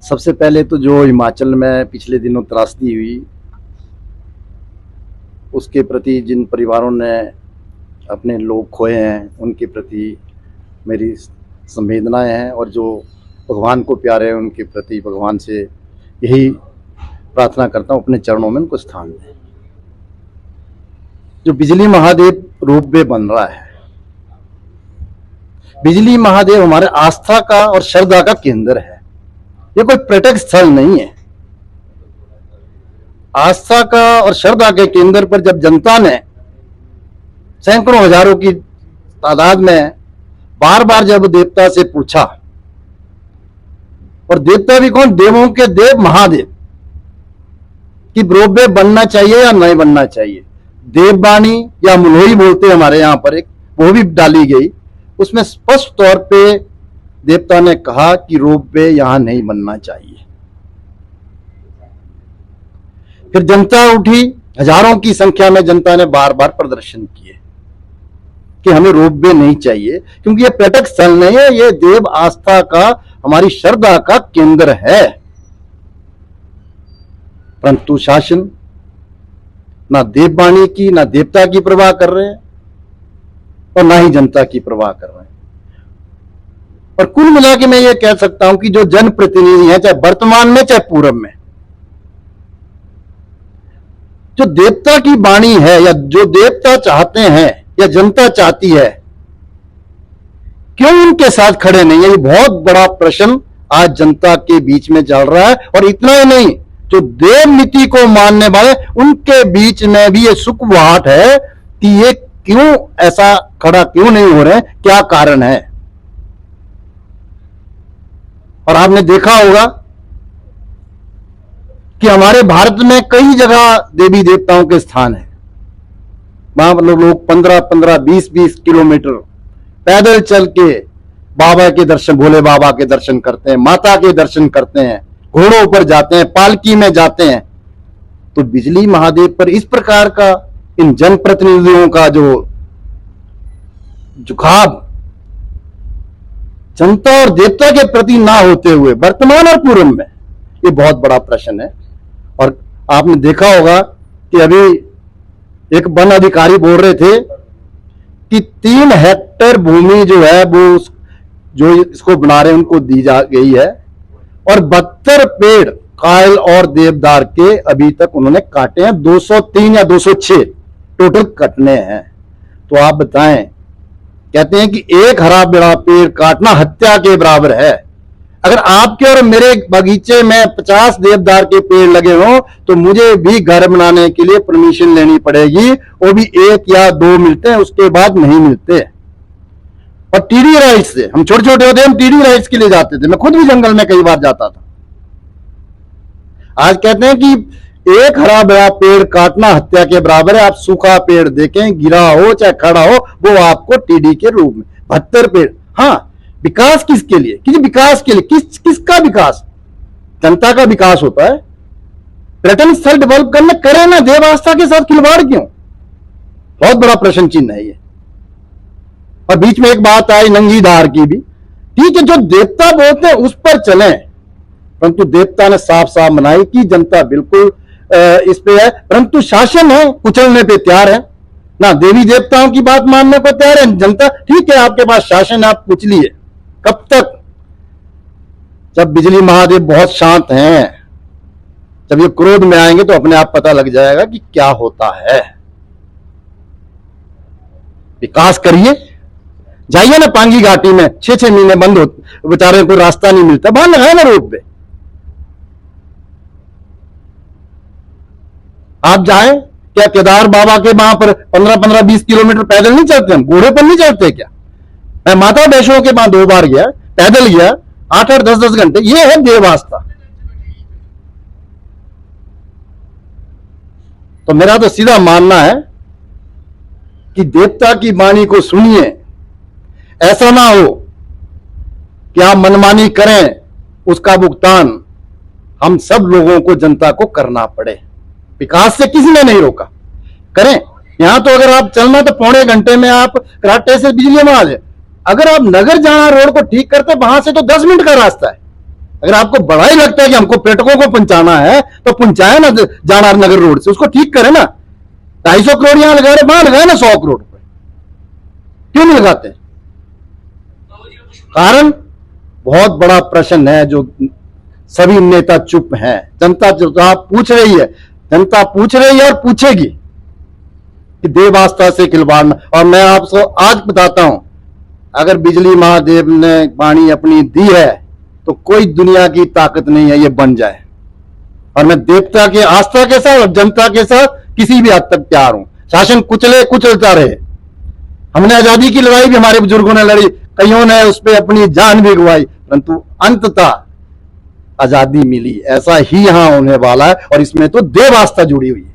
सबसे पहले तो जो हिमाचल में पिछले दिनों त्रासदी हुई, उसके प्रति जिन परिवारों ने अपने लोग खोए हैं उनके प्रति मेरी संवेदनाएं हैं, और जो भगवान को प्यारे हैं उनके प्रति भगवान से यही प्रार्थना करता हूँ अपने चरणों में उनको स्थान दें। जो बिजली महादेव रोपवे बन रहा है, बिजली महादेव हमारे आस्था का और श्रद्धा का केंद्र है। ये कोई पर्यटक स्थल नहीं है। आस्था का और श्रद्धा के केंद्र पर जब जनता ने सैकड़ों हजारों की तादाद में बार बार जब देवता से पूछा, और देवता भी कौन, देवों के देव महादेव, कि रोपवे बनना चाहिए या नहीं बनना चाहिए। देववाणी या मुलोई बोलते हमारे यहां पर एक, वो भी डाली गई। उसमें स्पष्ट तौर पे देवता ने कहा कि रोपवे यहां नहीं बनना चाहिए। फिर जनता उठी, हजारों की संख्या में जनता ने बार बार प्रदर्शन किए कि हमें रोपवे नहीं चाहिए, क्योंकि ये पर्यटक स्थल नहीं है, ये देव आस्था का, हमारी श्रद्धा का केंद्र है। परंतु शासन ना देववाणी की, ना देवता की परवाह कर रहे हैं और ना ही जनता की परवाह कर रहे हैं। और कुल मिला के मैं ये कह सकता हूं कि जो जनप्रतिनिधि हैं, चाहे वर्तमान में चाहे पूर्व में, जो देवता की वाणी है या जो देवता चाहते हैं या जनता चाहती है, क्यों उनके साथ खड़े नहीं है? ये बहुत बड़ा प्रश्न आज जनता के बीच में चल रहा है। और इतना ही नहीं, जो देव नीति को मानने वाले उनके बीच में भी ये सुखवाहट है कि ये क्यों ऐसा खड़ा क्यों नहीं हो रहे, क्या कारण है। और आपने देखा होगा कि हमारे भारत में कई जगह देवी देवताओं के स्थान है। वहां लोग 15-15, 20-20 किलोमीटर पैदल चल के बाबा के दर्शन, भोले बाबा के दर्शन करते हैं, माता के दर्शन करते हैं, घोड़ों पर जाते हैं, पालकी में जाते हैं। तो बिजली महादेव पर इस प्रकार का इन जनप्रतिनिधियों का जो झुकाव जनता और देवता के प्रति ना होते हुए वर्तमान और पूर्व में, ये बहुत बड़ा प्रश्न है। और आपने देखा होगा कि अभी एक वन अधिकारी बोल रहे थे कि 3 हेक्टेयर भूमि जो है वो जो इसको बना रहे हैं उनको दी जा गई है, और 72 पेड़ कायल और देवदार के अभी तक उन्होंने काटे हैं। 203 या 206 टोटल कटने हैं। तो आप बताएं, कहते हैं कि एक हरा भरा पेड़ काटना हत्या के बराबर है। अगर आपके और मेरे बगीचे में 50 देवदार के पेड़ लगे हों तो मुझे भी घर बनाने के लिए परमिशन लेनी पड़ेगी, वो भी 1 या 2 मिलते हैं, उसके बाद नहीं मिलते। और टीडी राइट्स से, हम छोटे छोटे होते हम टीडी राइट्स के लिए जाते थे। मैं खुद भी जंगल में कई बार जाता था। आज कहते हैं कि एक हरा भरा पेड़ काटना हत्या के बराबर है। आप सूखा पेड़ देखें, गिरा हो चाहे खड़ा हो, वो आपको टीडी के रूप में 72 पेड़। हाँ, विकास किसके लिए? किसी विकास के लिए। किसका विकास? जनता का विकास होता है। पर्यटन स्थल डेवलप करने करें ना, देव आस्था के साथ खिलवाड़ क्यों? बहुत बड़ा प्रश्न चिन्ह है ये। और बीच में एक बात आई नंगी धार की भी। ठीक है, जो देवता बोलते हैं उस पर चलें, परंतु देवता ने साफ साफ मनाई कि जनता बिल्कुल इस पे है, परंतु शासन है कुचलने पे तैयार है ना, देवी देवताओं की बात मानने को तैयार है जनता। ठीक है, आपके पास शासन है, आप कुचलिए। कब तक? जब बिजली महादेव बहुत शांत हैं, जब ये क्रोध में आएंगे तो अपने आप पता लग जाएगा कि क्या होता है। विकास करिए, जाइए ना पांगी घाटी में, 6-6 महीने बंद हो, बेचारे को रास्ता नहीं मिलता, वहां लगाए ना रोड पे। आप जाएं, क्या केदार बाबा के वहां पर 15-15, 20 किलोमीटर पैदल नहीं चलते? हम घोड़े पर नहीं चलते क्या? मैं माता वैष्णो के वहां 2 बार गया, पैदल गया, 8-8, 10-10 घंटे। ये है देव आस्था। तो मेरा तो सीधा मानना है कि देवता की वाणी को सुनिए। ऐसा ना हो कि आप मनमानी करें, उसका भुगतान हम सब लोगों को, जनता को करना पड़े। विकास से किसी ने नहीं रोका, करें। यहां तो अगर आप चलना तो 1.25 घंटे में आप कराटे से बिजली में आ जाए। अगर आप नगर जाना रोड को ठीक करते, वहां से तो 10 मिनट का रास्ता है। अगर आपको बड़ा ही लगता है कि हमको पर्यटकों को पहुंचाना है तो पहुंचाए ना जानार नगर रोड से, उसको ठीक करे ना। 250 करोड़ यहां लगा रहे, वहां लगाए ना 100 करोड़ रुपए, क्यों नहीं लगाते? कारण बहुत बड़ा प्रश्न है जो सभी नेता चुप हैं। जनता जवाब पूछ रही है, जनता पूछ रही है और पूछेगी कि देव आस्था से खिलवाड़। और मैं आपको आज बताता हूं, अगर बिजली महादेव ने वाणी अपनी दी है तो कोई दुनिया की ताकत नहीं है ये बन जाए। और मैं देवता के आस्था के साथ और जनता के साथ किसी भी हद तक तैयार हूं। शासन कुचले कुचलता रहे। हमने आजादी की लड़ाई भी हमारे बुजुर्गों ने लड़ी, कईयों ने उस पर अपनी जान भी गंवाई, परंतु अंततः आजादी मिली। ऐसा ही यहां होने वाला है और इसमें तो देव आस्था जुड़ी हुई है।